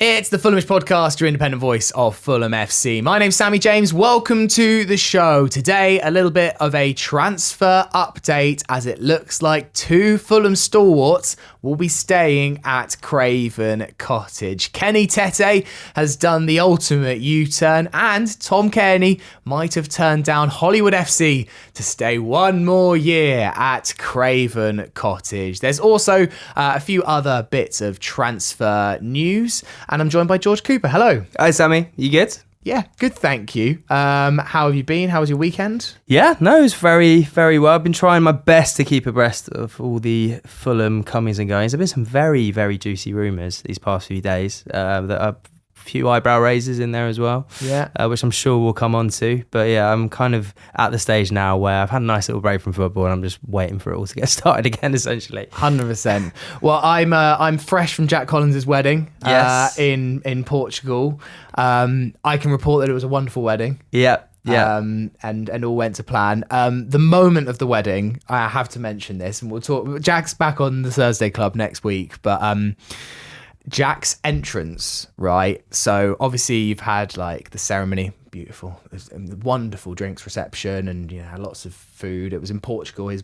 It's the Fulhamish podcast, your independent voice of Fulham FC. My name's Sammy James. Welcome to the show. Today, a little bit of a transfer update as it looks like two Fulham stalwarts will be staying at Craven Cottage. Kenny Tete has done the ultimate U-turn and Tom Cairney might have turned down Hollywood FC to stay one more year at Craven Cottage. There's also a few other bits of transfer news. And I'm joined by George Cooper. Hello. Hi, Sammy. You good? Yeah, good, thank you. How have you been? How was your weekend? Yeah, no, it was very, very well. I've been trying my best to keep abreast of all the Fulham comings and goings. There have been some very, very juicy rumours these past few days. That are a few eyebrow raisers in there as well, which I'm sure we'll come on to. But yeah, I'm kind of at the stage now where I've had a nice little break from football and I'm just waiting for it all to get started again, essentially. 100%. Well, I'm fresh from Jack Collins' wedding in Portugal. I can report that it was a wonderful wedding. Yeah. And all went to plan. The moment of the wedding, I have to mention this, and we'll talk. Jack's back on the Thursday Club next week, but Jack's entrance, right? So obviously you've had like the ceremony, beautiful, wonderful drinks reception, and lots of food. It was in Portugal. His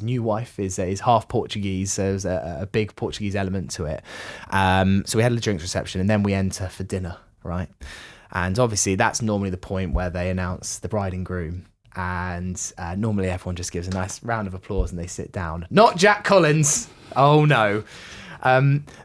new wife is half Portuguese, so there's a big Portuguese element to it. So we had the drinks reception, and then we enter for dinner, right? And obviously that's normally the point where they announce the bride and groom. And normally everyone just gives a nice round of applause and they sit down. Not Jack Collins. Oh no.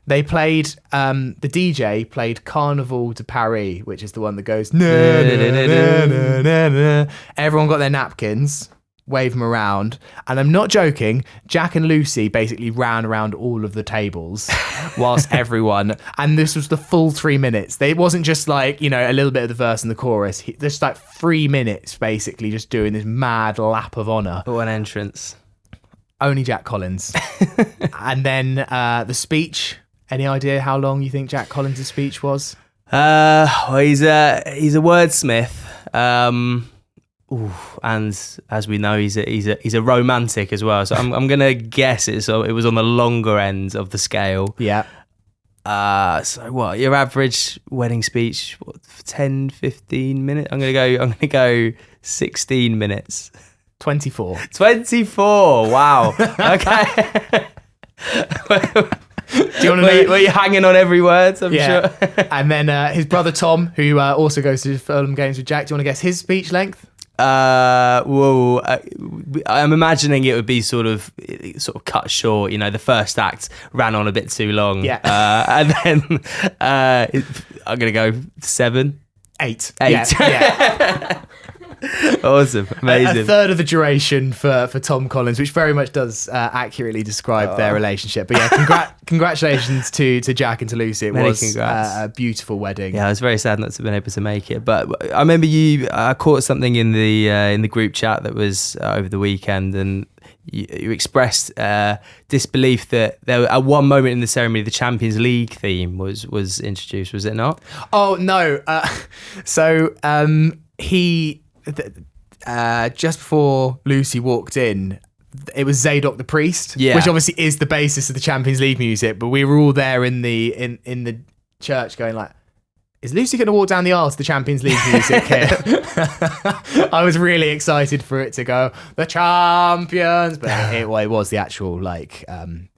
They played, the DJ played Carnival de Paris, which is the one that goes, na, na, na, na, na, na. Everyone got their napkins, wave them around. And I'm not joking, Jack and Lucy basically ran around all of the tables whilst everyone, and this was the full 3 minutes. It wasn't just like, a little bit of the verse and the chorus. Just like 3 minutes basically just doing this mad lap of honour. What an entrance. Only Jack Collins. And then the speech. Any idea how long you think Jack Collins' speech was? Well, he's a wordsmith, and as we know, he's a romantic as well. So I'm gonna guess it was on the longer end of the scale. Yeah. So what? Your average wedding speech? 10, 15 minutes? I'm gonna go 16 minutes. 24. 24. Wow. Okay. Do you want to know? Were you hanging on every word? I'm sure. And then his brother Tom, who also goes to Fulham games with Jack. Do you want to guess his speech length? I'm imagining it would be sort of cut short. The first act ran on a bit too long. Yeah. And then I'm gonna go 7, 8. 8. Yeah. Awesome, amazing. A third of the duration for Tom Collins, which very much does accurately describe their relationship. But yeah, congratulations to Jack and to Lucy. It was a beautiful wedding. Yeah, I was very sad not to have been able to make it. But I remember I caught something in the group chat that was over the weekend, and you expressed disbelief that there at one moment in the ceremony the Champions League theme was introduced. Was it not? Oh no! He. Just before Lucy walked in, it was Zadok the priest, which obviously is the basis of the Champions League music. But we were all there in the church going like, is Lucy going to walk down the aisle to the Champions League music here? I was really excited for it to go, the champions, but it was the actual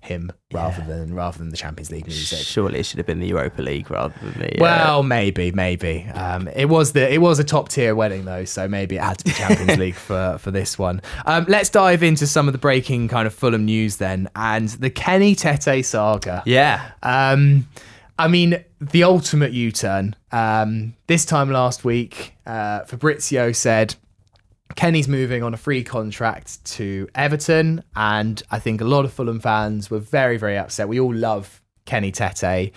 hymn rather than the Champions League music. Surely it should have been the Europa League rather than the. Well, maybe. It was a top tier wedding though, so maybe it had to be Champions League for this one. Let's dive into some of the breaking kind of Fulham news then, and the Kenny Tete saga. Yeah. I mean, the ultimate U-turn. This time last week, Fabrizio said Kenny's moving on a free contract to Everton, and I think a lot of Fulham fans were very, very upset. We all love Kenny Tete.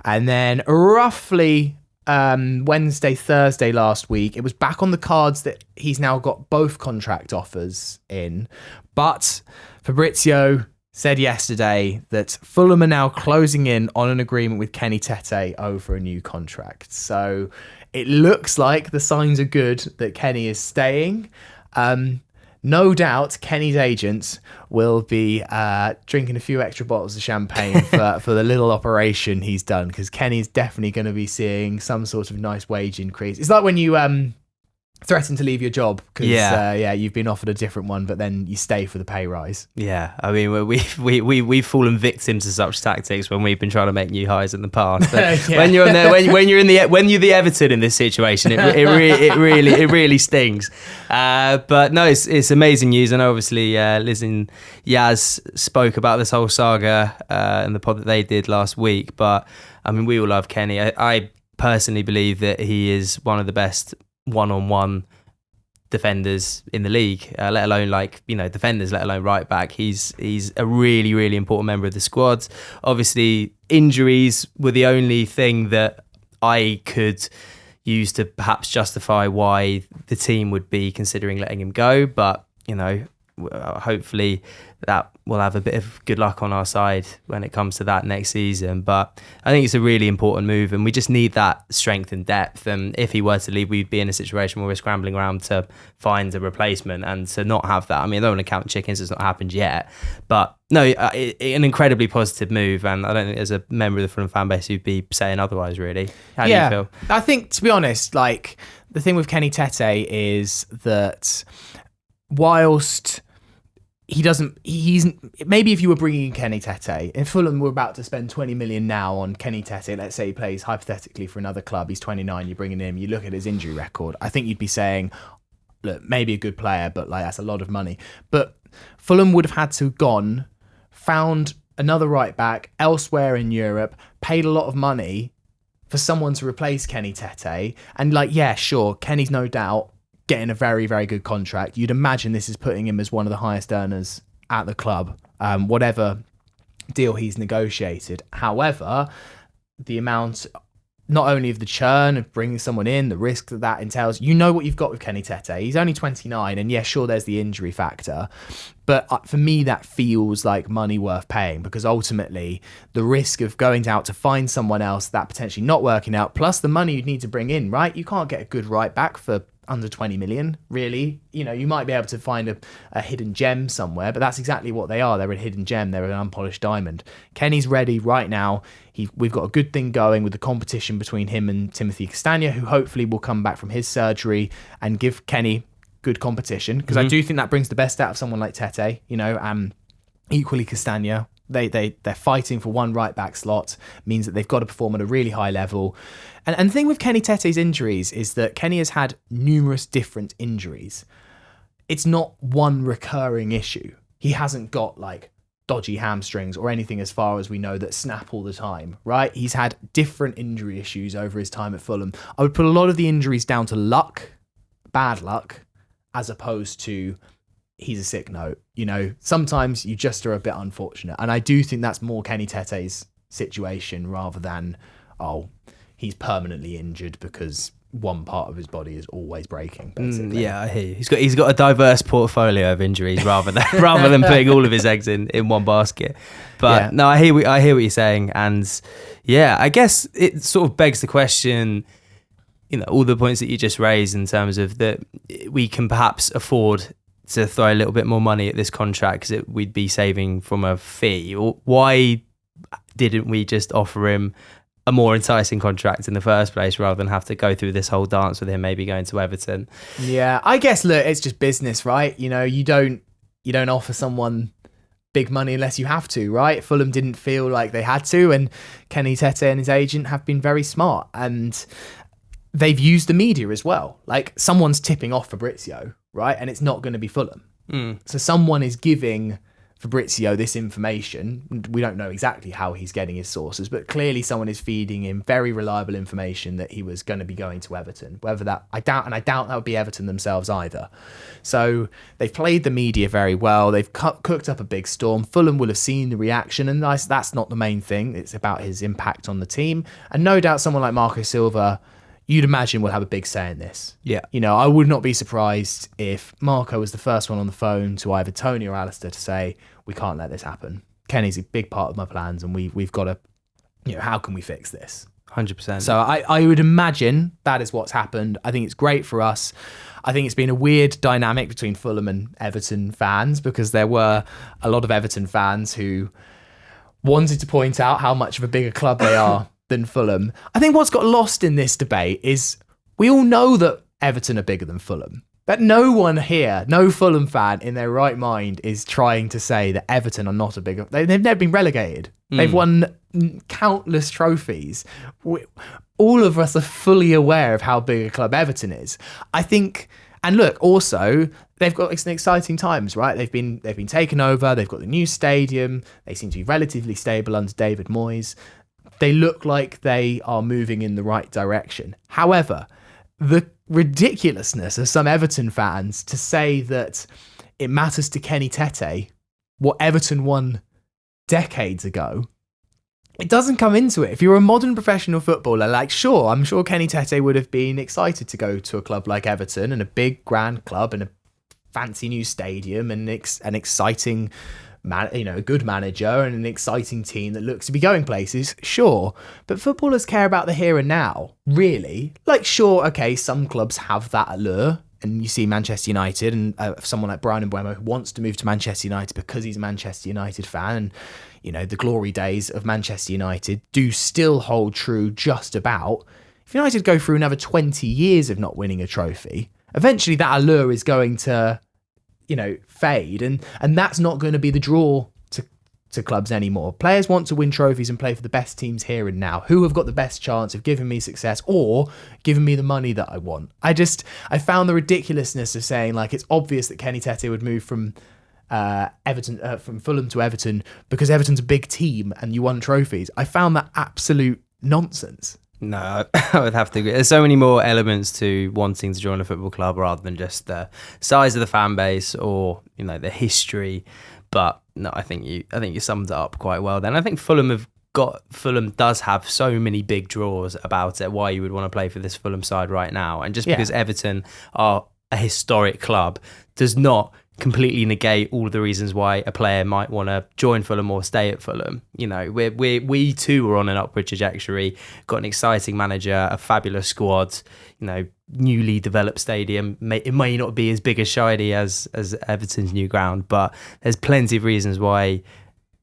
And then roughly Wednesday, Thursday last week, it was back on the cards that he's now got both contract offers in. But Fabrizio said yesterday that Fulham are now closing in on an agreement with Kenny Tete over a new contract. So it looks like the signs are good that Kenny is staying. no doubt Kenny's agents will be drinking a few extra bottles of champagne for the little operation he's done, because Kenny's definitely going to be seeing some sort of nice wage increase. It's like when you threaten to leave your job because you've been offered a different one, but then you stay for the pay rise. Yeah, I mean, we've fallen victim to such tactics when we've been trying to make new hires in the past. But when you're on there, when you're the Everton in this situation, it really stings. But no, it's amazing news, and obviously Liz and Yaz spoke about this whole saga in the pod that they did last week. But I mean, we all love Kenny. I personally believe that he is one of the best one-on-one defenders in the league, let alone defenders, let alone right back. He's a really, really important member of the squad. Obviously, injuries were the only thing that I could use to perhaps justify why the team would be considering letting him go. But, hopefully that will have a bit of good luck on our side when it comes to that next season. But I think it's a really important move, and we just need that strength and depth. And if he were to leave, we'd be in a situation where we're scrambling around to find a replacement, and to not have that, I mean, I don't want to count chickens, it's not happened yet, but no, an incredibly positive move, and I don't think there's a member of the Fulham fan base who'd be saying otherwise, really. How do you feel? I think, to be honest, like, the thing with Kenny Tete is that whilst maybe if you were bringing in Kenny Tete, and Fulham were about to spend 20 million now on Kenny Tete, let's say he plays hypothetically for another club, he's 29, you're bringing him, you look at his injury record, I think you'd be saying, look, maybe a good player, but like, that's a lot of money. But Fulham would have had to found another right back elsewhere in Europe, paid a lot of money for someone to replace Kenny Tete, and sure, Kenny's no doubt getting a very, very good contract. You'd imagine this is putting him as one of the highest earners at the club, whatever deal he's negotiated. However, the amount, not only of the churn of bringing someone in, the risk that entails, what you've got with Kenny Tete. He's only 29, and sure, there's the injury factor. But for me, that feels like money worth paying, because ultimately the risk of going out to find someone else, that potentially not working out, plus the money you'd need to bring in, right? You can't get a good right back for under 20 million, really. You might be able to find a hidden gem somewhere, but that's exactly what they are. They're a hidden gem. They're an unpolished diamond. Kenny's ready right now. We've got a good thing going with the competition between him and Timothy Castagna, who hopefully will come back from his surgery and give Kenny good competition, because I do think that brings the best out of someone like Tete. Equally Castagna, they're fighting for one right back slot, means that they've got to perform at a really high level. And the thing with Kenny Tete's injuries is that Kenny has had numerous different injuries. It's not one recurring issue. He hasn't got dodgy hamstrings or anything, as far as we know, that snap all the time, right? He's had different injury issues over his time at Fulham. I would put a lot of the injuries down to luck, bad luck, as opposed to he's a sick note. Sometimes you just are a bit unfortunate. And I do think that's more Kenny Tete's situation, rather than, he's permanently injured because one part of his body is always breaking, basically. I hear you. He's got a diverse portfolio of injuries rather than putting all of his eggs in one basket. But no, I hear what you're saying, and I guess it sort of begs the question, all the points that you just raised in terms of that we can perhaps afford to throw a little bit more money at this contract because we'd be saving from a fee. Why didn't we just offer him a more enticing contract in the first place, rather than have to go through this whole dance with him maybe going to Everton? Yeah, I guess, look, it's just business, right? You don't offer someone big money unless you have to, right? Fulham didn't feel like they had to, and Kenny Tete and his agent have been very smart, and they've used the media as well. Someone's tipping off Fabrizio, right? And it's not going to be Fulham. So someone is giving Fabrizio this information. We don't know exactly how he's getting his sources, but clearly someone is feeding him very reliable information that he was going to be going to Everton. Whether that, I doubt that would be Everton themselves either. So they've played the media very well. They've cooked up a big storm. Fulham will have seen the reaction, and that's not the main thing. It's about his impact on the team. And no doubt someone like Marco Silva, you'd imagine, will have a big say in this. Yeah. I would not be surprised if Marco was the first one on the phone to either Tony or Alistair to say, we can't let this happen. Kenny's a big part of my plans, and we've got to, how can we fix this? 100%. So I would imagine that is what's happened. I think it's great for us. I think it's been a weird dynamic between Fulham and Everton fans, because there were a lot of Everton fans who wanted to point out how much of a bigger club they are than Fulham. I think what's got lost in this debate is we all know that Everton are bigger than Fulham. But no one here, no Fulham fan in their right mind is trying to say that Everton are not a bigger... They've never been relegated. They've won countless trophies. All of us are fully aware of how big a club Everton is. I think... And look, also, they've got some exciting times, right? They've been taken over. They've got the new stadium. They seem to be relatively stable under David Moyes. They look like they are moving in the right direction. However, the ridiculousness of some Everton fans to say that it matters to Kenny Tete what Everton won decades ago, it doesn't come into it. If you're a modern professional footballer, like, sure, I'm sure Kenny Tete would have been excited to go to a club like Everton, and a big grand club and a fancy new stadium and an exciting a good manager and an exciting team that looks to be going places, sure. But footballers care about the here and now, really. Like, sure, okay, some clubs have that allure, and you see Manchester United and someone like Brian Mbeumo who wants to move to Manchester United because he's a Manchester United fan, and the glory days of Manchester United do still hold true just about. If United go through another 20 years of not winning a trophy, eventually that allure is going to fade, and that's not going to be the draw to clubs anymore. Players want to win trophies and play for the best teams here and now, who have got the best chance of giving me success or giving me the money that I want. I found the ridiculousness of saying, like, it's obvious that Kenny Tete would move from from Fulham to Everton because Everton's a big team and you won trophies. I found that absolute nonsense. No, I would have to agree. There's so many more elements to wanting to join a football club rather than just the size of the fan base or the history. But no, I think you summed it up quite well. Then I think Fulham does have so many big draws about it. Why you would want to play for this Fulham side right now, and just because Everton are a historic club does not completely negate all of the reasons why a player might want to join Fulham or stay at Fulham. We too were on an upward trajectory, got an exciting manager, a fabulous squad, newly developed stadium. It may not be as big as shiny as Everton's new ground, but there's plenty of reasons why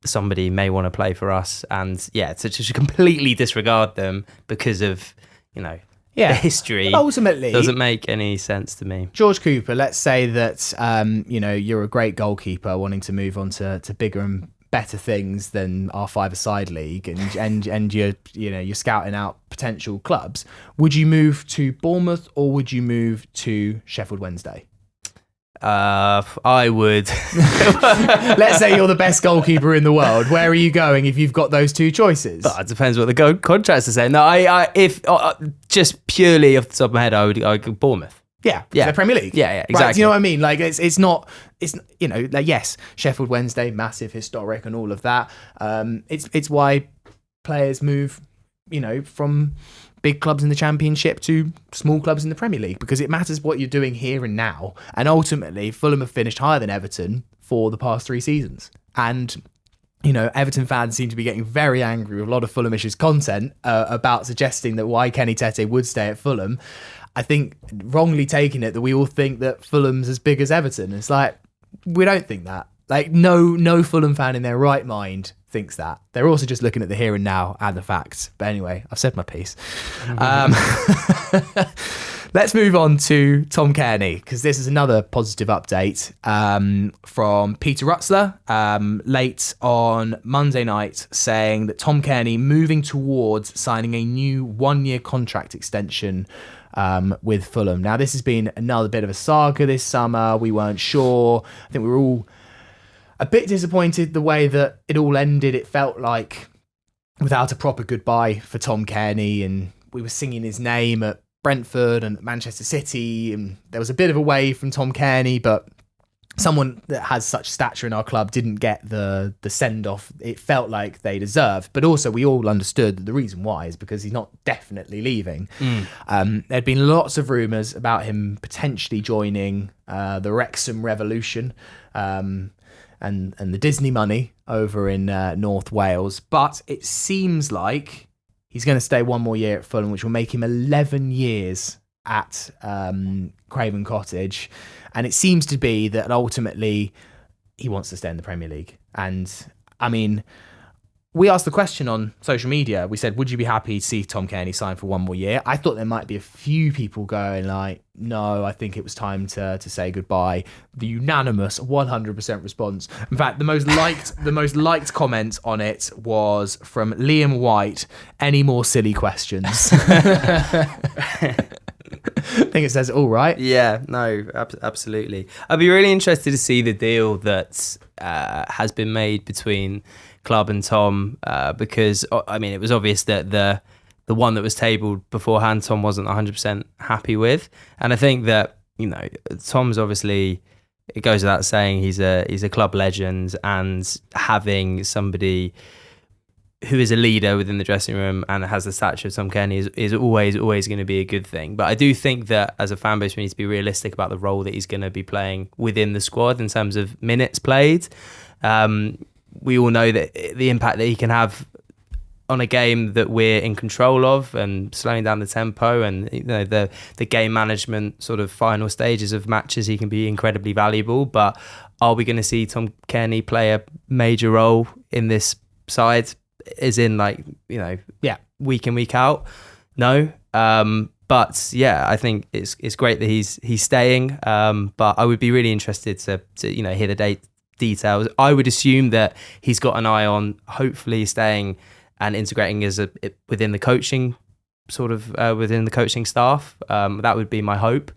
somebody may want to play for us. And to just completely disregard them because of, the history, ultimately doesn't make any sense to me. George Cooper, let's say that you're a great goalkeeper wanting to move on to bigger and better things than our five-a-side league, and you're scouting out potential clubs. Would you move to Bournemouth or would you move to Sheffield Wednesday? I would. Let's say you're the best goalkeeper in the world. Where are you going if you've got those two choices? It depends what the contracts are saying. No, if just purely off the top of my head, I would go Bournemouth. Yeah, the Premier League. Yeah, exactly. Right, do you know what I mean? Like, it's not, yes, Sheffield Wednesday, massive, historic, and all of that. It's why players move, from big clubs in the Championship to small clubs in the Premier League, because it matters what you're doing here and now. And ultimately, Fulham have finished higher than Everton for the past 3 seasons. And, Everton fans seem to be getting very angry with a lot of Fulhamish's content about suggesting that why Kenny Tete would stay at Fulham. I think wrongly taking it that we all think that Fulham's as big as Everton. It's like, we don't think that. Like, no Fulham fan in their right mind thinks that. They're also just looking at the here and now and the facts. But anyway, I've said my piece. Let's move on to Tom Cairney, because this is another positive update from Peter Rutzler late on Monday night, saying that Tom Cairney moving towards signing a new 1-year contract extension with Fulham. Now, this has been another bit of a saga this summer. We weren't sure. I think we were all a bit disappointed the way that it all ended. It felt like without a proper goodbye for Tom Cairney, and we were singing his name at Brentford and Manchester City, and there was a bit of a wave from Tom Cairney, but someone that has such stature in our club didn't get the send-off it felt like they deserved. But also we all understood that the reason why is because he's not definitely leaving. There'd been lots of rumours about him potentially joining the Wrexham Revolution and the Disney money over in North Wales. But it seems like He's going to stay one more year at Fulham, which will make him 11 years at Craven Cottage. And it seems to be that ultimately he wants to stay in the Premier League. And I mean, we asked the question on social media. We said, would you be happy to see Tom Cairney sign for one more year? I thought there might be a few people going like, no, I think it was time to say goodbye. The unanimous 100% response. In fact, the most liked comment on it was from Liam White. Any more silly questions? I think it says it all, right? Yeah, no, absolutely. I'd be really interested to see the deal that has been made between club and Tom, because I mean, it was obvious that the one that was tabled beforehand, Tom wasn't 100% happy with, and I think that, you know, Tom's obviously, it goes without saying, he's a club legend, and having somebody who is a leader within the dressing room and has the stature of Tom Cairney is always going to be a good thing. But I do think that as a fan base, we need to be realistic about the role that he's going to be playing within the squad in terms of minutes played. We all know that the impact that he can have on a game that we're in control of, and slowing down the tempo, and, you know, the game management sort of final stages of matches, he can be incredibly valuable. But are we going to see Tom Cairney play a major role in this side, as in, like, you know, week in, week out? No. But yeah, I think it's great that he's staying. But I would be really interested to you know, hear the details. I would assume that he's got an eye on hopefully staying and integrating within the coaching within the coaching staff. That would be my hope.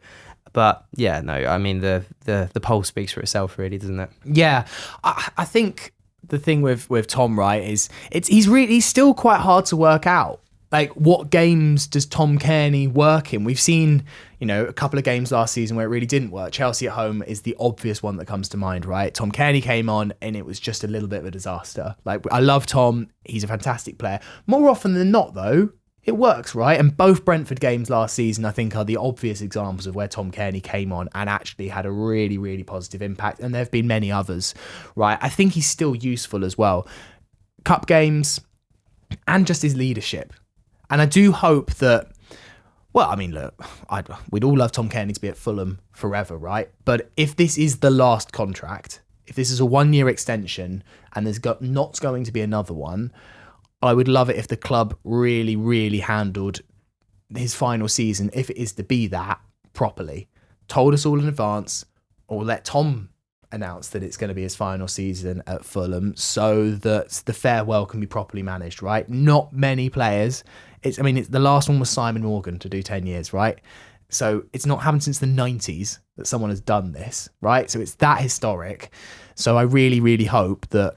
But yeah, no, I mean, the poll speaks for itself, really, doesn't it? Yeah, I think the thing with Tom, right, is he's still quite hard to work out. Like, what games does Tom Cairney work in? We've seen, you know, a couple of games last season where it really didn't work. Chelsea at home is the obvious one that comes to mind, right? Tom Cairney came on and it was just a little bit of a disaster. Like, I love Tom. He's a fantastic player. More often than not, though, it works, right? And both Brentford games last season, I think, are the obvious examples of where Tom Cairney came on and actually had a really, really positive impact. And there have been many others, right? I think he's still useful as well. Cup games and just his leadership. And I do hope that, well, I mean, look, we'd all love Tom Cairney to be at Fulham forever, right? But if this is the last contract, if this is a 1-year extension and there's not going to be another one, I would love it if the club really, really handled his final season, if it is to be that, properly. Told us all in advance, or let Tom announce that it's going to be his final season at Fulham, so that the farewell can be properly managed, right? Not many players. The last one was Simon Morgan to do 10 years, right? So it's not happened since the 90s that someone has done this, right? So it's that historic. So I really, really hope that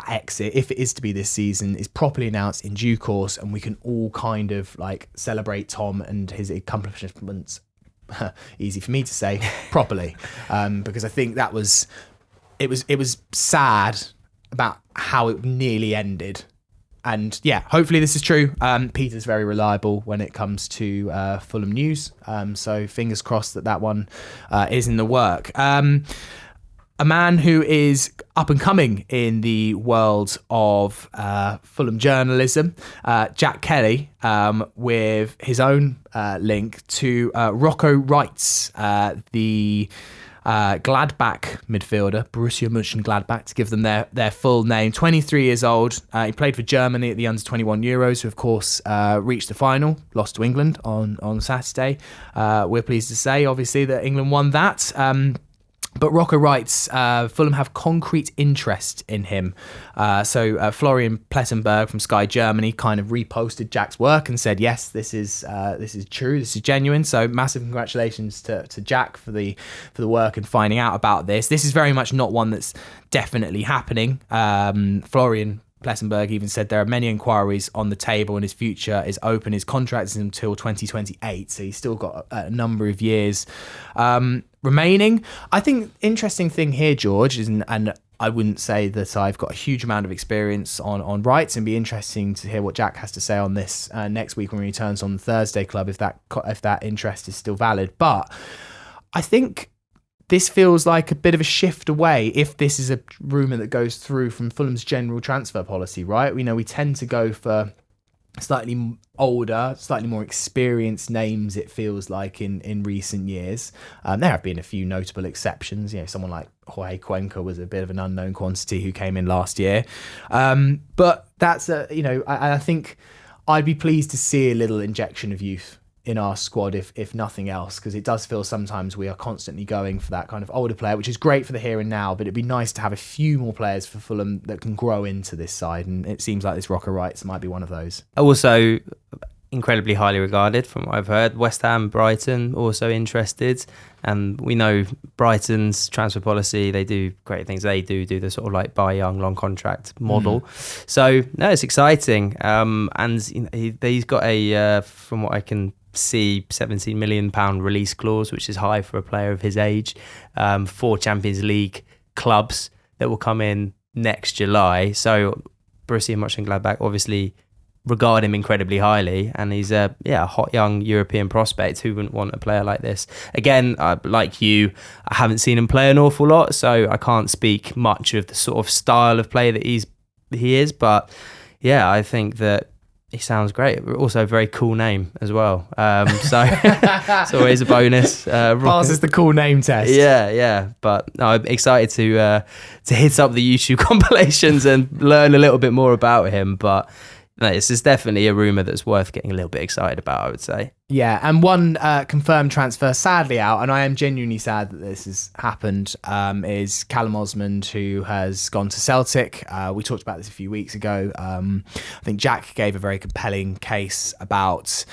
exit, if it is to be this season, is properly announced in due course, and we can all kind of like celebrate Tom and his accomplishments, easy for me to say, properly, because I think it was sad about how it nearly ended. And yeah, hopefully this is true. Peter's very reliable when it comes to Fulham news, so fingers crossed that one is in the work. A man who is up and coming in the world of Fulham journalism, Jack Kelly, with his own link to Rocco Reitz, the Gladbach midfielder, Borussia Mönchengladbach, to give them their full name. 23 years old. He played for Germany at the Under-21 Euros, who of course reached the final, lost to England on Saturday. We're pleased to say, obviously, that England won that. But Rocco Reitz, Fulham have concrete interest in him. So Florian Plettenberg from Sky Germany kind of reposted Jack's work and said, yes, this is true, this is genuine. So massive congratulations to Jack for the work and finding out about this. This is very much not one that's definitely happening. Florian Plettenberg even said there are many inquiries on the table and his future is open. His contract is until 2028, so he's still got a number of years remaining. I think interesting thing here, George, is, and I wouldn't say that I've got a huge amount of experience on rights, and be interesting to hear what Jack has to say on this next week when he returns on the Thursday Club, if that interest is still valid. But I think this feels like a bit of a shift away, if this is a rumour that goes through, from Fulham's general transfer policy, right? We know we tend to go for slightly older, slightly more experienced names, it feels like, in recent years. There have been a few notable exceptions. Someone like Jorge Cuenca was a bit of an unknown quantity who came in last year. But that's I think I'd be pleased to see a little injection of youth in our squad, if nothing else, because it does feel sometimes we are constantly going for that kind of older player, which is great for the here and now, but it'd be nice to have a few more players for Fulham that can grow into this side, and it seems like this Rocco Reitz might be one of those. Also incredibly highly regarded from what I've heard. West Ham, Brighton also interested, and we know Brighton's transfer policy, they do great things. They do the sort of like buy young, long contract model. So no, it's exciting. And he's got a from what I can see, £17 million release clause, which is high for a player of his age. 4 Champions League clubs that will come in next July. So Borussia Mönchengladbach obviously regard him incredibly highly, and he's a hot young European prospect. Who wouldn't want a player like this? Again, like you, I haven't seen him play an awful lot, so I can't speak much of the sort of style of play that he is, but yeah, I think that he sounds great. Also a very cool name as well. So it's always a bonus. Passes the cool name test. Yeah. But no, I'm excited to hit up the YouTube compilations and learn a little bit more about him. But no, this is definitely a rumour that's worth getting a little bit excited about, I would say. Yeah, and one confirmed transfer sadly out, and I am genuinely sad that this has happened, is Callum Osmand, who has gone to Celtic. We talked about this a few weeks ago. I think Jack gave a very compelling case about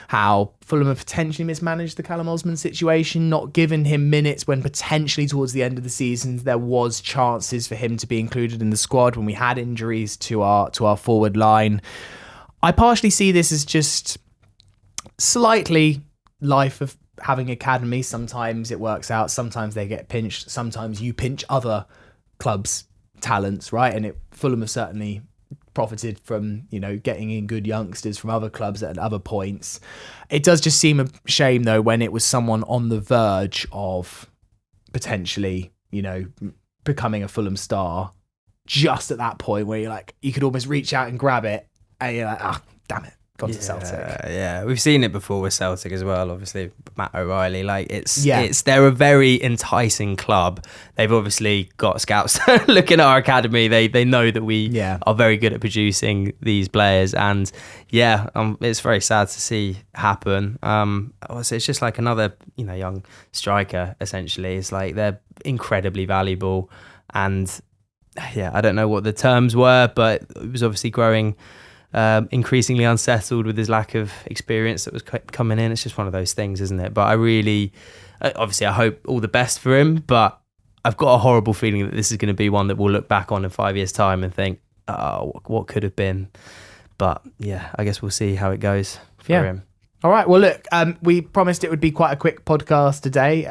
how Fulham have potentially mismanaged the Callum Osmand situation, not given him minutes when potentially towards the end of the season there was chances for him to be included in the squad when we had injuries to our forward line. I partially see this as just slightly life of having academy. Sometimes it works out, sometimes they get pinched, sometimes you pinch other clubs' talents, right? And Fulham have certainly profited from getting in good youngsters from other clubs at other points. It does just seem a shame though when it was someone on the verge of potentially becoming a Fulham star, just at that point where you're like, you could almost reach out and grab it, and you're like, damn it, gone to Celtic. Yeah, we've seen it before with Celtic as well. Obviously, Matt O'Reilly, they're a very enticing club. They've obviously got scouts looking at our academy. They know that we are very good at producing these players, and it's very sad to see happen. It's just like another young striker. Essentially, it's like they're incredibly valuable, and I don't know what the terms were, but it was obviously growing. Increasingly unsettled with his lack of experience that was coming in. It's just one of those things, isn't it? But I hope all the best for him, but I've got a horrible feeling that this is going to be one that we'll look back on in 5 years' time and think, oh, what could have been? But I guess we'll see how it goes for him. All right. Well, look, we promised it would be quite a quick podcast today.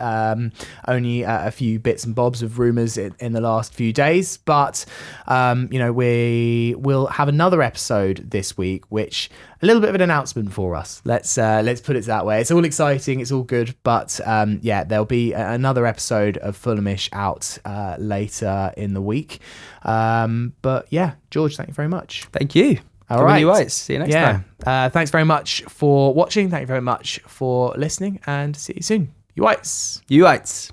Only a few bits and bobs of rumours in the last few days. But, we will have another episode this week, which a little bit of an announcement for us. Let's put it that way. It's all exciting. It's all good. But, there'll be another episode of Fulhamish out later in the week. George, thank you very much. Thank you. All right. Whites. See you next time. Thanks very much for watching. Thank you very much for listening, and see you soon. You Whites.